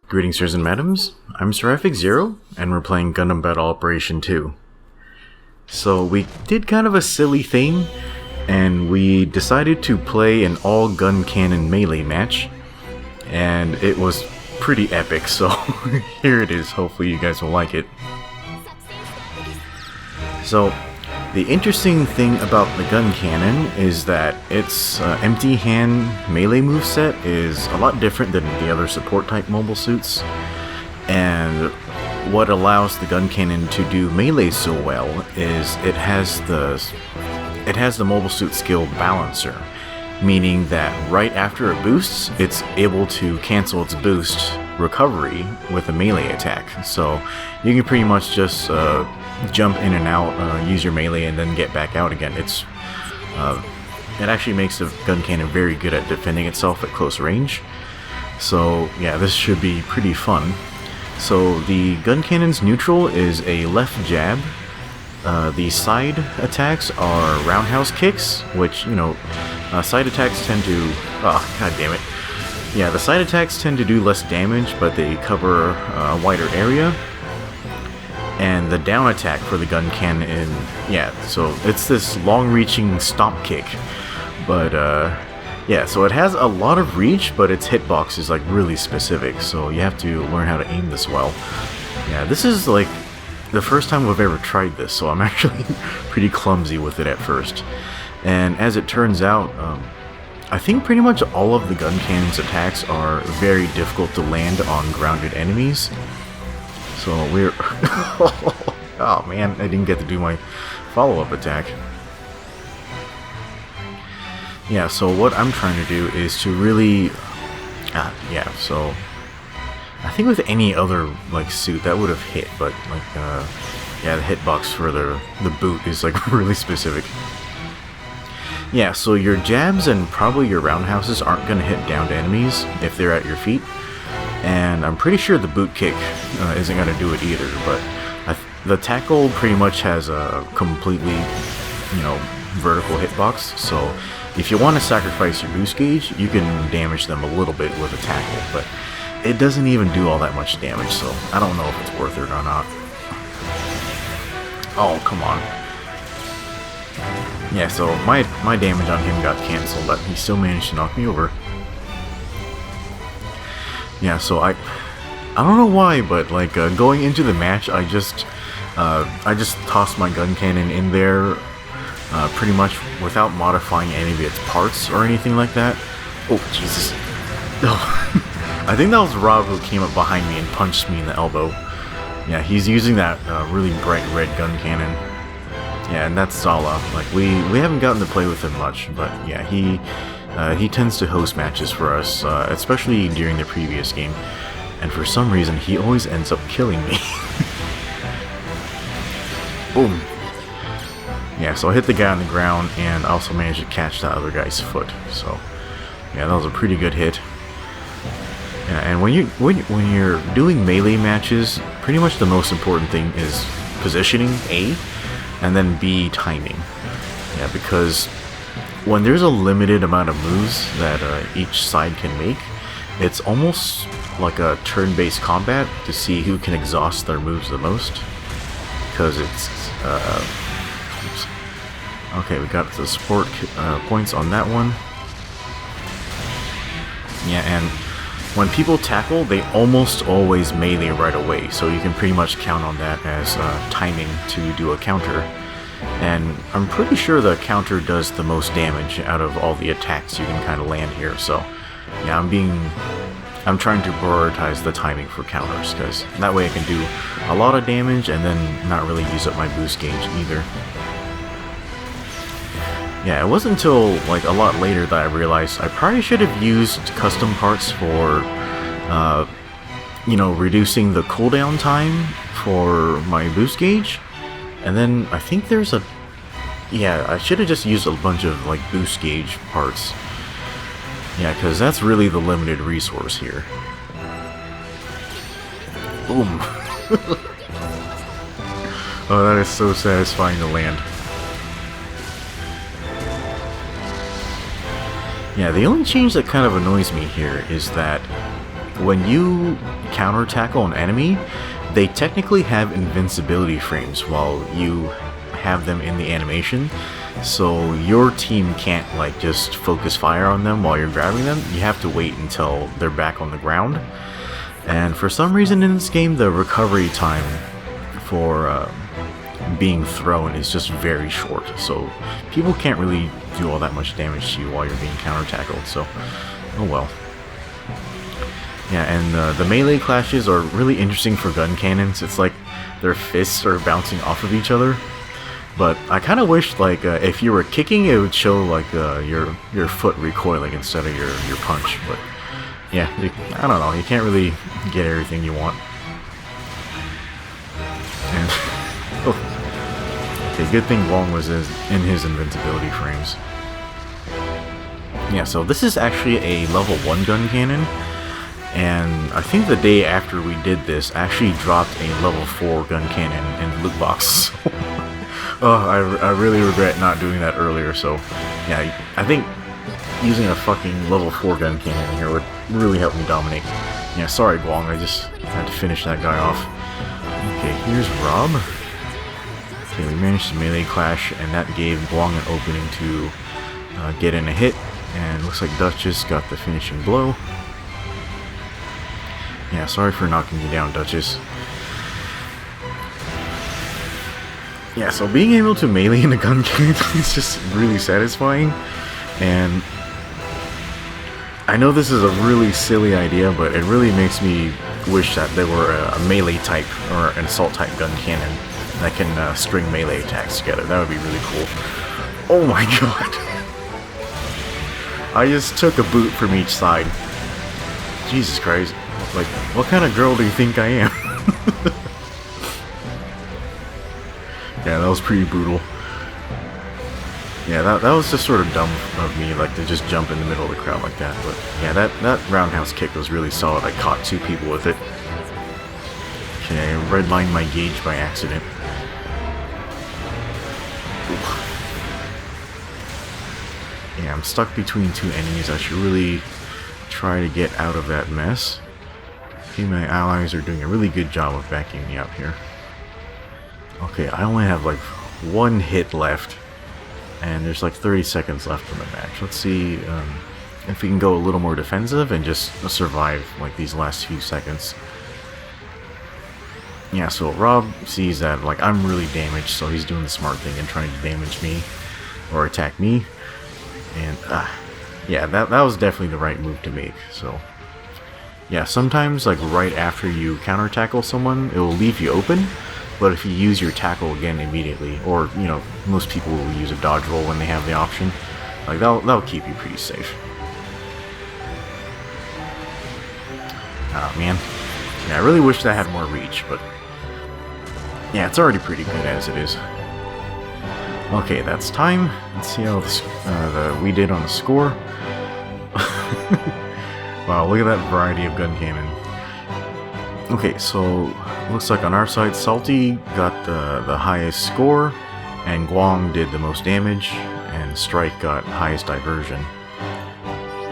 Greetings, sirs and madams. I'm Seraphic Zero, and we're playing Gundam Battle Operation 2. So we did kind of a silly thing, and we decided to play an all Guncannon Melee match, and it was pretty epic, so here it is. Hopefully you guys will like it. So, the interesting thing about the Guncannon is that its empty hand melee moveset is a lot different than the other support type mobile suits, and what allows the Guncannon to do melee so well is it has the mobile suit skill balancer, meaning that right after it boosts, it's able to cancel its boost recovery with a melee attack. So you can pretty much just jump in and out, use your melee, and then get back out again. It actually makes the Guncannon very good at defending itself at close range. So yeah, this should be pretty fun. So the Guncannon's neutral is a left jab. The side attacks are roundhouse kicks, which, you know, side attacks tend to... oh, god damn it. Yeah, the side attacks tend to do less damage, but they cover a wider area. And the down attack for the Guncannon, yeah, so it's this long-reaching stomp kick. But, yeah, so it has a lot of reach, but its hitbox is, like, really specific, so you have to learn how to aim this well. Yeah, this is, like, the first time I've ever tried this, so I'm actually pretty clumsy with it at first. And as it turns out, I think pretty much all of the Guncannon's attacks are very difficult to land on grounded enemies. So we're... oh man, I didn't get to do my follow-up attack. Yeah, so what I'm trying to do is to really... yeah, so... I think with any other, like, suit, that would have hit, but, like, yeah, the hitbox for the boot is, like, really specific. Yeah, so your jabs and probably your roundhouses aren't going to hit down to enemies if they're at your feet. And I'm pretty sure the boot kick isn't going to do it either, but the tackle pretty much has a completely, you know, vertical hitbox, so if you want to sacrifice your boost gauge, you can damage them a little bit with a tackle, but it doesn't even do all that much damage, so I don't know if it's worth it or not. Oh, come on. Yeah, so my damage on him got cancelled, but he still managed to knock me over. Yeah, so I don't know why, but like going into the match, I just tossed my Guncannon in there pretty much without modifying any of its parts or anything like that. Oh Jesus! Oh. I think that was Rob who came up behind me and punched me in the elbow. Yeah, he's using that really bright red Guncannon. Yeah, and that's Sala. Like we haven't gotten to play with him much, but yeah, he tends to host matches for us, especially during the previous game. And for some reason, he always ends up killing me. Boom. Yeah, so I hit the guy on the ground and also managed to catch that other guy's foot. So yeah, that was a pretty good hit. Yeah, and when you're doing melee matches, pretty much the most important thing is positioning, A, and then B, timing. Yeah, because when there's a limited amount of moves that each side can make, it's almost like a turn-based combat to see who can exhaust their moves the most. Because it's... oops. Okay, we got the support points on that one. Yeah, and when people tackle, they almost always melee right away, so you can pretty much count on that as timing to do a counter. And I'm pretty sure the counter does the most damage out of all the attacks you can kind of land here, so yeah, I'm trying to prioritize the timing for counters, because that way I can do a lot of damage and then not really use up my boost gauge either. Yeah, it wasn't until like a lot later that I realized I probably should have used custom parts for, you know, reducing the cooldown time for my boost gauge. And then I think there's a... yeah, I should have just used a bunch of like boost gauge parts. Yeah, because that's really the limited resource here. Boom. Oh, that is so satisfying to land. Yeah, the only change that kind of annoys me here is that when you counter tackle an enemy, they technically have invincibility frames while you have them in the animation. So your team can't like just focus fire on them while you're grabbing them. You have to wait until they're back on the ground. And for some reason in this game, the recovery time for being thrown is just very short. So people can't really do all that much damage to you while you're being counter tackled. So, oh well. Yeah, and the melee clashes are really interesting for gun cannons. It's like their fists are bouncing off of each other. But I kind of wish, like, if you were kicking, it would show, like, your foot recoiling instead of your punch. But, yeah, I don't know. You can't really get everything you want. And, oh, okay, good thing Wong was in his invincibility frames. Yeah, so this is actually a level 1 gun cannon. And I think the day after we did this, I actually dropped a level 4 gun cannon in the loot box. Oh, I really regret not doing that earlier, so yeah, I think using a fucking level 4 gun cannon here would really help me dominate. Yeah, sorry Guang, I just had to finish that guy off. Okay, here's Rob. Okay, we managed to melee clash, and that gave Guang an opening to get in a hit, and looks like Duchess got the finishing blow. Yeah, sorry for knocking you down, Duchess. Yeah, so being able to melee in a gun cannon is just really satisfying, and I know this is a really silly idea, but it really makes me wish that there were a melee type or an assault type gun cannon that can string melee attacks together. That would be really cool. Oh my god! I just took a boot from each side. Jesus Christ. Like, what kind of girl do you think I am? Yeah, that was pretty brutal. Yeah, that was just sort of dumb of me, like, to just jump in the middle of the crowd like that. But yeah, that roundhouse kick was really solid. I caught 2 people with it. Okay, I redlined my gauge by accident. Oof. Yeah, I'm stuck between 2 enemies. I should really try to get out of that mess. Okay, my allies are doing a really good job of backing me up here. Okay, I only have like 1 hit left, and there's like 30 seconds left in the match. Let's see if we can go a little more defensive and just survive like these last few seconds. Yeah, so Rob sees that like I'm really damaged, so he's doing the smart thing and trying to damage me or attack me. And yeah, that was definitely the right move to make. So yeah, sometimes like right after you counter tackle someone, it will leave you open. But if you use your tackle again immediately, or, you know, most people will use a dodge roll when they have the option, like, that'll keep you pretty safe. Oh, man. Yeah, I really wish that had more reach, but yeah, it's already pretty good as it is. Okay, that's time. Let's see how we did on the score. Wow, look at that variety of gun cannon. Okay, so looks like on our side, Salty got the highest score, and Guang did the most damage, and Strike got highest diversion.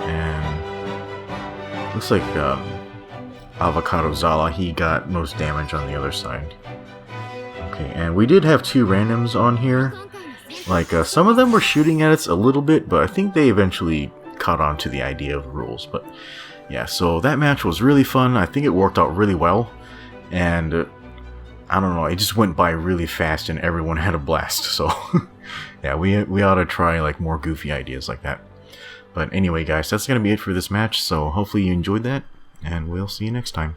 And looks like Avocado Zala, he got most damage on the other side. Okay, and we did have 2 randoms on here. Like, some of them were shooting at us a little bit, but I think they eventually caught on to the idea of rules. But yeah, so that match was really fun. I think it worked out really well, and I don't know, it just went by really fast and everyone had a blast. So yeah, we ought to try like more goofy ideas like that. But anyway guys, that's gonna be it for this match, so hopefully you enjoyed that, and we'll see you next time.